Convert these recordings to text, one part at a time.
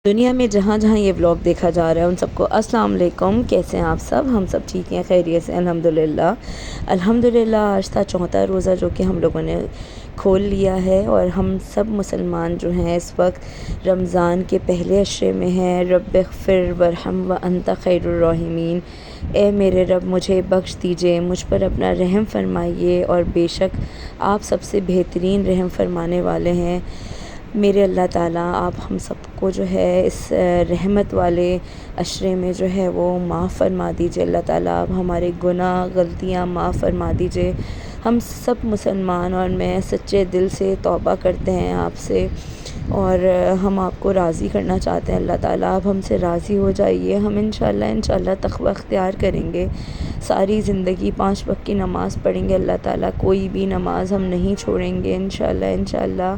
दुनिया में जहाँ जहाँ ये व्लॉग देखा जा रहा है उन सबको अस्सलाम वालेकुम। कैसे हैं आप सब? हम सब ठीक हैं, खैरियत से अल्हम्दुलिल्लाह। आज था चौथा रोज़ा जो कि हम लोगों ने खोल लिया है और हम सब मुसलमान जो हैं इस वक्त रमज़ान के पहले अशरे में हैं। रब्बिग़फ़िर वरहम व अंत खैरुर राहिमीन। ए मेरे रब, मुझे बख्श दीजिए, मुझ पर अपना रहम फरमाइए और बेशक आप सबसे बेहतरीन रहम फरमाने वाले हैं। मेरे अल्लाह ताला आप हम सबको जो है इस रहमत वाले अशरे में जो है वो माफ़ फरमा दीजिए। अल्लाह ताला आप हमारे गुनाह गलतियाँ माफ़ फरमा दीजिए। हम सब मुसलमान और मैं सच्चे दिल से तौबा करते हैं आपसे और हम आपको राज़ी करना चाहते हैं। अल्लाह ताला आप हमसे राज़ी हो जाइए। हम इंशाअल्लाह तक़वा अख्तियार करेंगे, सारी ज़िंदगी 5 वक्त की नमाज़ पढ़ेंगे। अल्लाह ताला कोई भी नमाज़ हम नहीं छोड़ेंगे। इंशाअल्लाह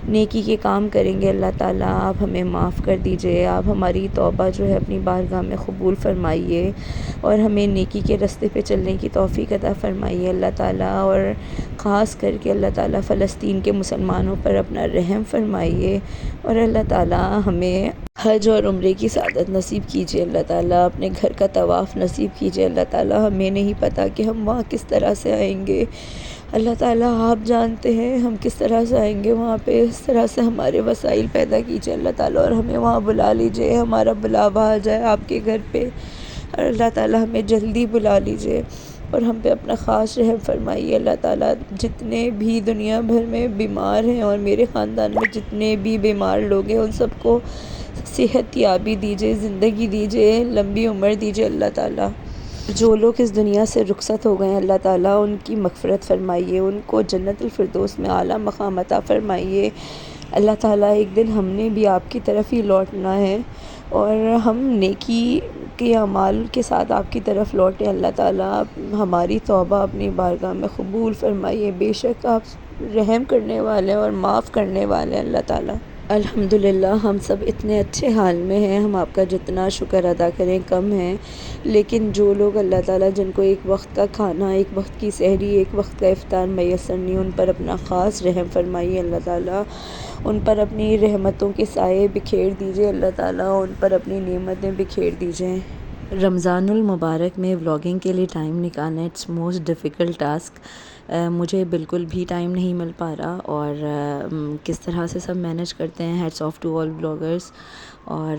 नेकी के काम करेंगे। अल्लाह ताला आप हमें माफ़ कर दीजिए। आप हमारी तौबा जो है अपनी बारगाह में क़बूल फ़रमाइए और हमें नेकी के रास्ते पे चलने की तौफ़ीक़ अता फ़रमाइए अल्लाह ताला। और ख़ास करके अल्लाह ताला फ़लस्तीन के मुसलमानों पर अपना रहम फ़रमाइए और अल्लाह ताला हमें हज और उम्रे की सआदत नसीब कीजिए। अल्लाह ताला अपने घर का तवाफ़ नसीब कीजिए। अल्लाह ताला हमें नहीं पता कि हम वहाँ किस तरह से आएंगे। अल्लाह ताला आप जानते हैं हम किस तरह से आएंगे वहाँ पे। इस तरह से हमारे वसाइल पैदा कीजिए अल्लाह ताला और हमें वहाँ बुला लीजिए। हमारा बुलावा आ जाए आपके घर पे और अल्लाह ताला हमें जल्दी बुला लीजिए और हम पे अपना ख़ास रहम फरमाइए। अल्लाह ताला जितने भी दुनिया भर में बीमार हैं और मेरे ख़ानदान में जितने भी बीमार लोग हैं उन सबको सेहत याबी दीजिए, ज़िंदगी दीजिए, लंबी उम्र दीजिए अल्लाह ताला। जो लोग इस दुनिया से रुखसत हो गए हैं अल्लाह ताला उनकी मग़फ़िरत फ़रमाइए, उनको जन्नतुल फ़िरदौस में आला मक़ाम अता फ़रमाइए। अल्लाह ताला एक दिन हमने भी आपकी तरफ़ ही लौटना है और हम नेकी के अमाल के साथ आपकी तरफ़ लौटें। अल्लाह ताला हमारी तौबा अपनी बारगाह में क़बूल फ़रमाइए। बेशक आप रहम करने वाले और माफ़ करने वाले हैं अल्लाह ताला। अल्हम्दुलिल्लाह हम सब इतने अच्छे हाल में हैं, हम आपका जितना शुक्र अदा करें कम है। लेकिन जो लोग अल्लाह ताला जिनको एक वक्त का खाना, एक वक्त की सहरी, एक वक्त का इफ़्तार मैसर नहीं, उन पर अपना ख़ास रहम फरमाइए अल्लाह ताला। उन पर अपनी रहमतों के साए बिखेर दीजिए अल्लाह ताला, उन पर अपनी नेमतें बिखेर दीजिए। रमज़ानुल मुबारक में व्लॉगिंग के लिए टाइम निकालना इट्स मोस्ट डिफ़िकल्ट टास्क। मुझे बिल्कुल भी टाइम नहीं मिल पा रहा और किस तरह से सब मैनेज करते हैं, hats off to all bloggers. और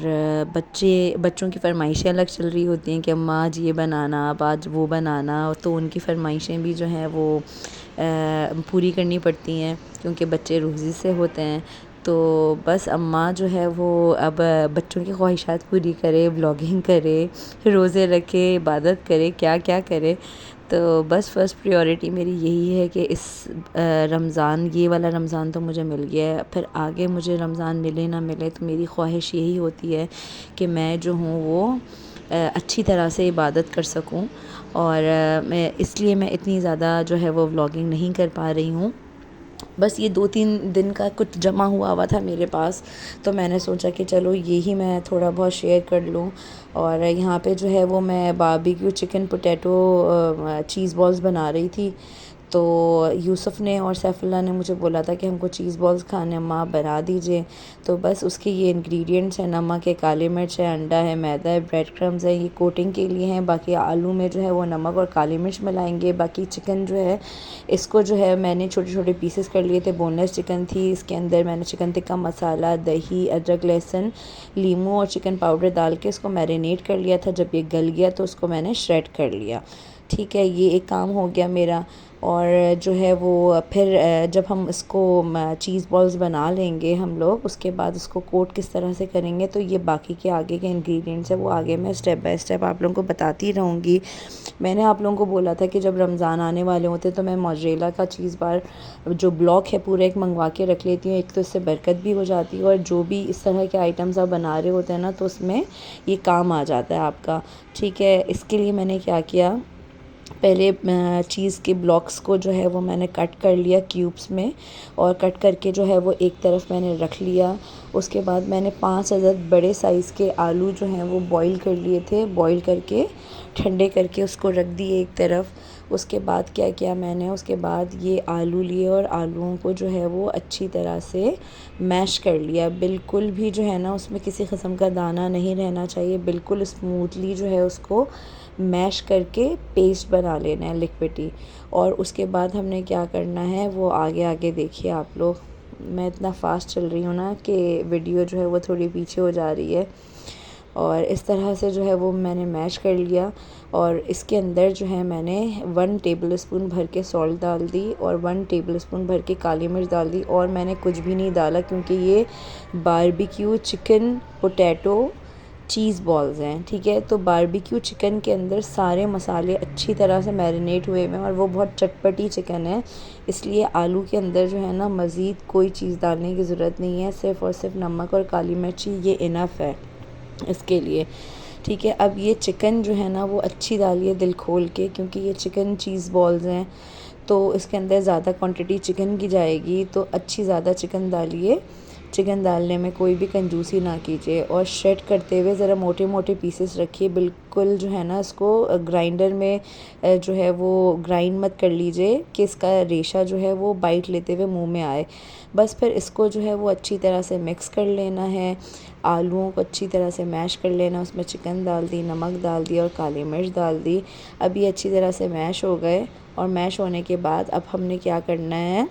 बच्चों की फ़रमाइशें अलग चल रही होती हैं कि अम्मा आज ये बनाना, अब आज वो बनाना, तो उनकी फ़रमाइशें भी जो हैं वो पूरी करनी पड़ती हैं क्योंकि बच्चे रोज़ी से होते हैं। तो बस अम्मा जो है वो अब बच्चों की ख्वाहिशात पूरी करे, व्लॉगिंग करे, रोज़े रखे, इबादत करे, क्या क्या करे। तो बस फ़र्स्ट प्रायोरिटी मेरी यही है कि इस रमज़ान, ये वाला रमज़ान तो मुझे मिल गया है, फिर आगे मुझे रमज़ान मिले ना मिले तो मेरी ख्वाहिश यही होती है कि मैं जो हूँ वो अच्छी तरह से इबादत कर सकूँ और इसलिए मैं इतनी ज़्यादा जो है वो व्लॉगिंग नहीं कर पा रही हूँ। बस ये 2-3 दिन का कुछ जमा हुआ था मेरे पास, तो मैंने सोचा कि चलो ये ही मैं थोड़ा बहुत शेयर कर लूँ। और यहाँ पे जो है वो मैं बारबेक्यू चिकन पोटैटो चीज़ बॉल्स बना रही थी। तो यूसुफ़ ने और सैफ़ुल्लाह ने मुझे बोला था कि हमको चीज़ बॉल्स खाने, अम्मा आप बना दीजिए। तो बस उसके ये इंग्रेडिएंट्स हैं, नमक है, काली मिर्च है, अंडा है, मैदा है, ब्रेड क्रम्स है, ये कोटिंग के लिए हैं। बाकी आलू में जो है वो नमक और काली मिर्च मिलाएंगे। बाकी चिकन जो है इसको जो है मैंने छोटे छोटे पीसेस कर लिए थे, बोनलेस चिकन थी। इसके अंदर मैंने चिकन टिक्का मसाला, दही, अदरक, लहसुन, लीमू और चिकन पाउडर डाल के इसको मैरिनेट कर लिया था। जब ये गल गया तो उसको मैंने श्रेड कर लिया। ठीक है, ये एक काम हो गया मेरा। और जो है वो फिर जब हम इसको चीज़ बॉल्स बना लेंगे हम लोग, उसके बाद उसको कोट किस तरह से करेंगे तो ये बाकी के आगे के इंग्रेडिएंट्स है वो आगे मैं स्टेप बाय स्टेप आप लोगों को बताती रहूँगी। मैंने आप लोगों को बोला था कि जब रमज़ान आने वाले होते तो मैं मोज़रेला का चीज़ बार जो ब्लॉक है पूरा एक मंगवा के रख लेती हूँ। एक तो इससे बरकत भी हो जाती है और जो भी इस तरह के आइटम्स आप बना रहे होते हैं ना तो उसमें ये काम आ जाता है आपका। ठीक है, इसके लिए मैंने क्या किया, पहले चीज़ के ब्लॉक्स को जो है वो मैंने कट कर लिया क्यूब्स में और कट करके जो है वो एक तरफ मैंने रख लिया। उसके बाद मैंने 5 अदद बड़े साइज़ के आलू जो हैं वो बॉईल कर लिए थे, बॉईल करके ठंडे करके उसको रख दिए एक तरफ। उसके बाद क्या किया मैंने, उसके बाद ये आलू लिए और आलूओं को जो है वो अच्छी तरह से मैश कर लिया। बिल्कुल भी जो है ना उसमें किसी किस्म का दाना नहीं रहना चाहिए, बिल्कुल स्मूथली जो है उसको मैश करके पेस्ट बना लेना है लिक्विडी। और उसके बाद हमने क्या करना है वो आगे आगे देखिए आप लोग। मैं इतना फ़ास्ट चल रही हूँ ना कि वीडियो जो है वो थोड़ी पीछे हो जा रही है। और इस तरह से जो है वो मैंने मैश कर लिया और इसके अंदर जो है मैंने 1 टेबलस्पून भर के सॉल्ट डाल दी और 1 टेबलस्पून भर के काली मिर्च डाल दी। और मैंने कुछ भी नहीं डाला क्योंकि ये बारबेक्यू चिकन पोटैटो चीज़ बॉल्स हैं, ठीक है। तो बारबेक्यू चिकन के अंदर सारे मसाले अच्छी तरह से मैरिनेट हुए हुए हैं और वो बहुत चटपटी चिकन है, इसलिए आलू के अंदर जो है ना मज़ीद कोई चीज़ डालने की ज़रूरत नहीं है। सिर्फ़ और सिर्फ नमक और काली मिर्ची ये इनफ है इसके लिए, ठीक है। अब ये चिकन जो है ना वो अच्छी डालिए दिल खोल के, क्योंकि ये चिकन चीज़ बॉल्स हैं तो इसके अंदर ज़्यादा क्वांटिटी चिकन की जाएगी, तो अच्छी ज़्यादा चिकन डालिए। चिकन डालने में कोई भी कंजूसी ना कीजिए और श्रेड करते हुए ज़रा मोटे मोटे पीसेस रखिए। बिल्कुल जो है ना इसको ग्राइंडर में जो है वो ग्राइंड मत कर लीजिए कि इसका रेशा जो है वो बाइट लेते हुए मुंह में आए। बस फिर इसको जो है वो अच्छी तरह से मिक्स कर लेना है, आलूओं को अच्छी तरह से मैश कर लेना। उसमें चिकन डाल दी, नमक डाल दिया और काली मिर्च डाल दी। अब ये अच्छी तरह से मैश हो गए और मैश होने के बाद अब हमने क्या करना है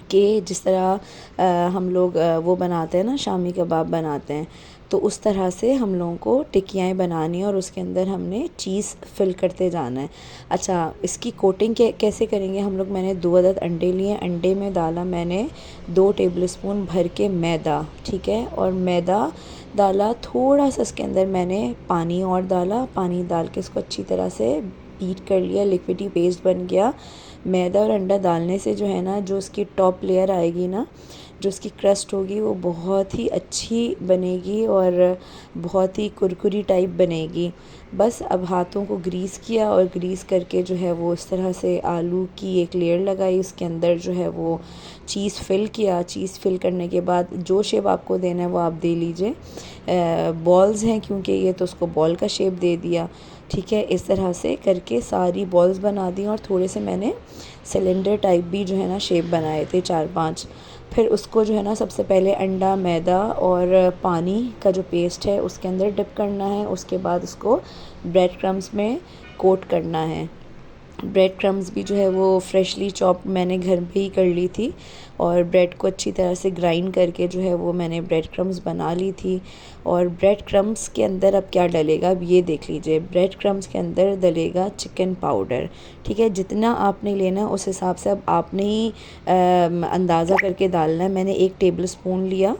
कि जिस तरह हम लोग वो बनाते हैं ना, शामी कबाब बनाते हैं, तो उस तरह से हम लोगों को टिक्कियाँ बनानी है और उसके अंदर हमने चीज़ फिल करते जाना है। अच्छा, इसकी कोटिंग कैसे करेंगे हम लोग, मैंने 2 अदद अंडे लिए, अंडे में डाला मैंने 2 टेबलस्पून भर के मैदा, ठीक है। और मैदा डाला, थोड़ा सा इसके अंदर मैंने पानी और डाला, पानी डाल के इसको अच्छी तरह से बीट कर लिया, लिक्विडी पेस्ट बन गया। मैदा और अंडा डालने से जो है ना जो उसकी टॉप लेयर आएगी ना, जो उसकी क्रस्ट होगी वो बहुत ही अच्छी बनेगी और बहुत ही कुरकुरी टाइप बनेगी। बस अब हाथों को ग्रीस किया और ग्रीस करके जो है वो इस तरह से आलू की एक लेयर लगाई, उसके अंदर जो है वो चीज़ फिल किया। चीज़ फिल करने के बाद जो शेप आपको देना है वो आप दे लीजिए। बॉल्स हैं क्योंकि ये, तो उसको बॉल का शेप दे दिया, ठीक है। इस तरह से करके सारी बॉल्स बना दी और थोड़े से मैंने सिलेंडर टाइप भी जो है ना शेप बनाए थे 4-5। फिर उसको जो है ना सबसे पहले अंडा, मैदा और पानी का जो पेस्ट है उसके अंदर डिप करना है। उसके बाद उसको ब्रेड क्रम्स में कोट करना है। ब्रेड क्रम्स भी जो है वो फ्रेशली चॉप मैंने घर पे ही कर ली थी और ब्रेड को अच्छी तरह से ग्राइंड करके जो है वो मैंने ब्रेड क्रम्स बना ली थी। और ब्रेड क्रम्स के अंदर अब क्या डलेगा, अब ये देख लीजिए। ब्रेड क्रम्स के अंदर डलेगा चिकन पाउडर, ठीक है। जितना आपने लेना उस हिसाब से अब आपने ही अंदाज़ा करके डालना है। मैंने 1 टेबलस्पून लिया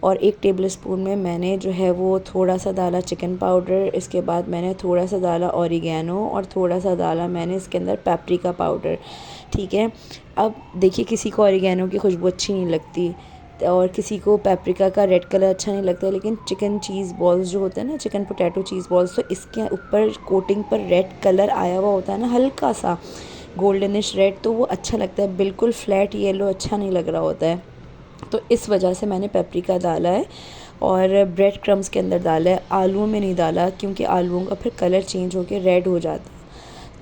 और 1 टेबलस्पून में मैंने जो है वो थोड़ा सा डाला चिकन पाउडर, इसके बाद मैंने थोड़ा सा डाला ऑरिगेनो और थोड़ा सा डाला मैंने इसके अंदर पेपरिका पाउडर, ठीक है। अब देखिए, किसी को ऑरिगेनो की खुशबू अच्छी नहीं लगती और किसी को पेपरिका का रेड कलर अच्छा नहीं लगता, लेकिन चिकन चीज़ बॉल्स जो होते हैं ना, चिकन पोटैटो चीज़ बॉल्स, तो इसके ऊपर कोटिंग पर रेड कलर आया हुआ होता है ना, हल्का सा गोल्डनिश रेड, तो वो अच्छा लगता है। बिल्कुल फ्लैट येलो अच्छा नहीं लग रहा होता है, तो इस वजह से मैंने पेपरिका डाला है और ब्रेड क्रम्स के अंदर डाला है। आलूओं में नहीं डाला क्योंकि आलूओं का फिर कलर चेंज होकर रेड हो जाता है,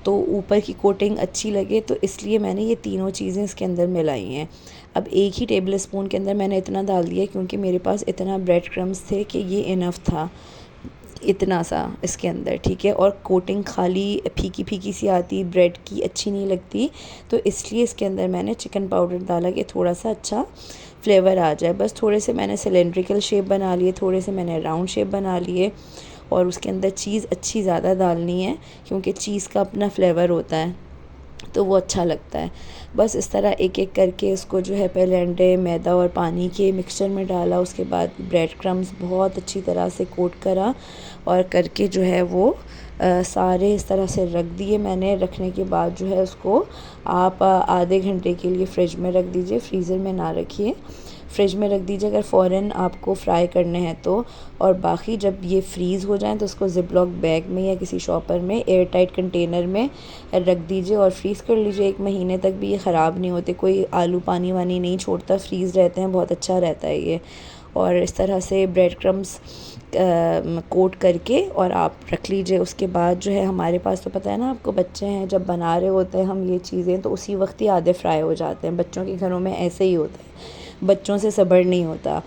तो ऊपर की कोटिंग अच्छी लगे, तो इसलिए मैंने ये तीनों चीज़ें इसके अंदर मिलाई हैं। अब 1 ही टेबल स्पून के अंदर मैंने इतना डाल दिया क्योंकि मेरे पास इतना ब्रेड क्रम्स थे कि ये इनफ था, इतना सा इसके अंदर, ठीक है। और कोटिंग खाली फीकी फीकी सी आती ब्रेड की, अच्छी नहीं लगती, तो इसलिए इसके अंदर मैंने चिकन पाउडर डाला कि थोड़ा सा अच्छा फ्लेवर आ जाए। बस थोड़े से मैंने सिलेंड्रिकल शेप बना लिए, थोड़े से मैंने राउंड शेप बना लिए और उसके अंदर चीज़ अच्छी ज़्यादा डालनी है क्योंकि चीज़ का अपना फ्लेवर होता है, तो वो अच्छा लगता है। बस इस तरह एक एक करके इसको जो है पहले अंडे, मैदा और पानी के मिक्सचर में डाला, उसके बाद ब्रेड क्रम्स बहुत अच्छी तरह से कोट करा और करके जो है वो सारे इस तरह से रख दिए मैंने। रखने के बाद जो है उसको आप आधे घंटे के लिए फ्रिज में रख दीजिए, फ्रीज़र में ना रखिए, फ्रिज में रख दीजिए अगर फ़ौरन आपको फ्राई करने हैं तो। और बाकी जब ये फ्रीज़ हो जाए तो उसको ज़िपलॉक बैग में या किसी शॉपर में एयर टाइट कंटेनर में रख दीजिए और फ्रीज़ कर लीजिए। 1 महीने तक भी ये ख़राब नहीं होते, कोई आलू पानी वानी नहीं छोड़ता, फ्रीज़ रहते हैं, बहुत अच्छा रहता है ये। और इस तरह से ब्रेड क्रम्स कोट करके और आप रख लीजिए। उसके बाद जो है हमारे पास तो पता है ना आपको, बच्चे हैं, जब बना रहे होते हैं हम ये चीज़ें तो उसी वक्त ही आधे फ्राई हो जाते हैं। बच्चों के घरों में ऐसे ही होता है, बच्चों से सब्र नहीं होता।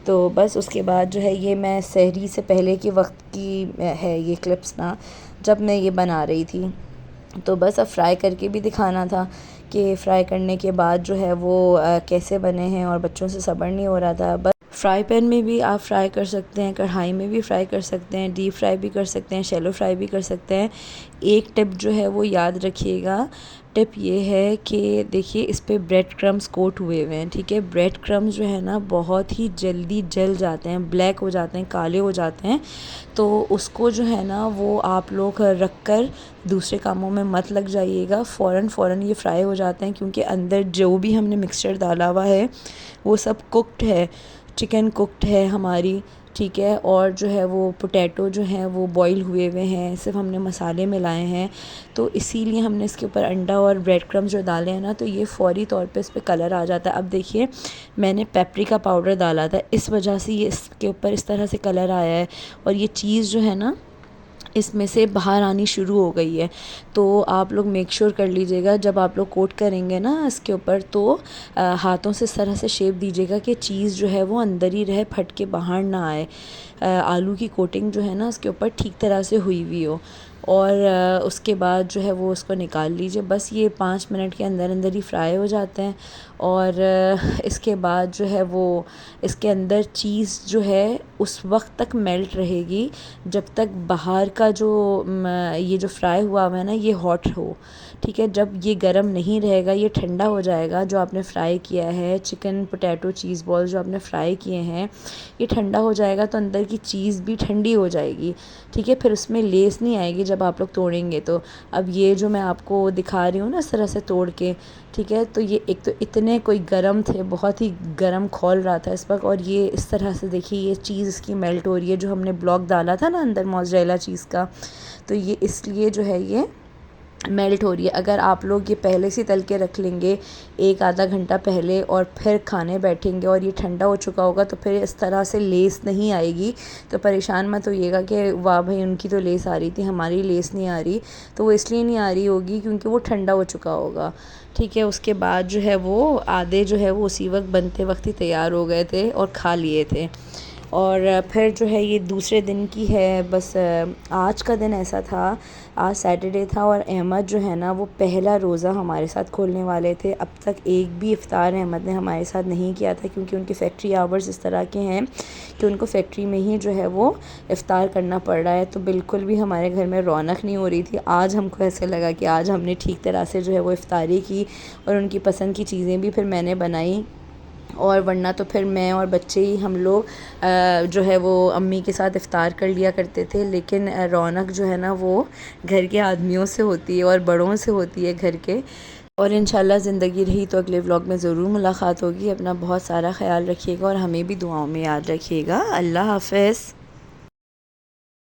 तो बस उसके बाद जो है ये मैं सहरी से पहले के वक्त की है ये क्लिप्स ना, जब मैं ये बना रही थी। तो बस अब फ्राई करके भी दिखाना था कि फ़्राई करने के बाद जो है वो कैसे बने हैं, और बच्चों से सब्र नहीं हो रहा था। बस फ्राई पैन में भी आप फ्राई कर सकते हैं, कढ़ाई में भी फ्राई कर सकते हैं, डीप फ्राई भी कर सकते हैं, शैलो फ्राई भी कर सकते हैं। एक टिप जो है वो याद रखिएगा, टिप ये है कि देखिए इस पे ब्रेड क्रम्स कोट हुए हुए हैं, ठीक है। ब्रेड क्रम्स जो है ना बहुत ही जल्दी जल जाते हैं, ब्लैक हो जाते हैं, काले हो जाते हैं। तो उसको जो है ना वो आप लोग रख कर दूसरे कामों में मत लग जाइएगा, फ़ौरन ये फ्राई हो जाते हैं, क्योंकि अंदर जो भी हमने मिक्सचर डाला हुआ है वो सब कुक्ड है, चिकन कुक्ड है हमारी, ठीक है। और जो है वो पोटैटो जो हैं वो बॉईल हुए हुए हैं, सिर्फ हमने मसाले मिलाए हैं। तो इसीलिए हमने इसके ऊपर अंडा और ब्रेड क्रम्स जो डाले हैं ना, तो ये फ़ौरी तौर पे इस पे कलर आ जाता है। अब देखिए मैंने पेपरिका पाउडर डाला था, इस वजह से ये इसके ऊपर इस तरह से कलर आया है, और ये चीज़ जो है ना इसमें से बाहर आनी शुरू हो गई है। तो आप लोग मेक श्योर कर लीजिएगा जब आप लोग कोट करेंगे ना इसके ऊपर, तो हाथों से इस तरह से शेप दीजिएगा कि चीज़ जो है वो अंदर ही रहे, फट के बाहर ना आए। आलू की कोटिंग जो है ना उसके ऊपर ठीक तरह से हुई हुई हो। और उसके बाद जो है वो उसको निकाल लीजिए। बस ये 5 मिनट के अंदर अंदर ही फ्राई हो जाते हैं। और इसके बाद जो है वो इसके अंदर चीज़ जो है उस वक्त तक मेल्ट रहेगी जब तक बाहर का जो ये जो फ्राई हुआ है ना ये हॉट हो, ठीक है। जब ये गर्म नहीं रहेगा, ये ठंडा हो जाएगा, जो आपने फ्राई किया है चिकन पोटैटो चीज़ बॉल जो आपने फ्राई किए हैं, ये ठंडा हो जाएगा तो अंदर की चीज़ भी ठंडी हो जाएगी, ठीक है। फिर उसमें लेस नहीं आएगी जब आप लोग तोड़ेंगे तो। अब ये जो मैं आपको दिखा रही हूँ ना इस तरह से तोड़ के, ठीक है, तो ये एक तो इतने कोई गरम थे, बहुत ही गरम खौल रहा था इस वक्त, और ये इस तरह से देखिए ये चीज़ इसकी मेल्ट हो रही है, जो हमने ब्लॉक डाला था ना अंदर मोज़रेला चीज़ का, तो ये इसलिए जो है ये मेल्ट हो रही है। अगर आप लोग ये पहले से तल के रख लेंगे एक आधा घंटा पहले और फिर खाने बैठेंगे और ये ठंडा हो चुका होगा, तो फिर इस तरह से लेस नहीं आएगी। तो परेशान मत होइएगा कि वाह भाई उनकी तो लेस आ रही थी, हमारी लेस नहीं आ रही। तो वो इसलिए नहीं आ रही होगी क्योंकि वो ठंडा हो चुका होगा, ठीक है। उसके बाद जो है वो आधे जो है वो उसी वक्त बनते वक्त ही तैयार हो गए थे और खा लिए थे। और फिर जो है ये दूसरे दिन की है। बस आज का दिन ऐसा था, आज सैटरडे था, और अहमद जो है ना वो पहला रोज़ा हमारे साथ खोलने वाले थे। अब तक एक भी इफ़्तार अहमद ने हमारे साथ नहीं किया था, क्योंकि उनकी फ़ैक्ट्री आवर्स इस तरह के हैं कि उनको फ़ैक्ट्री में ही जो है वो इफ़्तार करना पड़ रहा है। तो बिल्कुल भी हमारे घर में रौनक नहीं हो रही थी। आज हमको ऐसे लगा कि आज हमने ठीक तरह से जो है वो इफ़्तारी की, और उनकी पसंद की चीज़ें भी फिर मैंने बनाई। और वरना तो फिर मैं और बच्चे ही हम लोग जो है वो अम्मी के साथ इफ़्तार कर लिया करते थे। लेकिन रौनक जो है ना वो घर के आदमियों से होती है और बड़ों से होती है घर के। और इंशाल्लाह ज़िंदगी रही तो अगले व्लॉग में ज़रूर मुलाकात होगी। अपना बहुत सारा ख्याल रखिएगा और हमें भी दुआओं में याद रखिएगा। अल्लाह हाफ़िज़।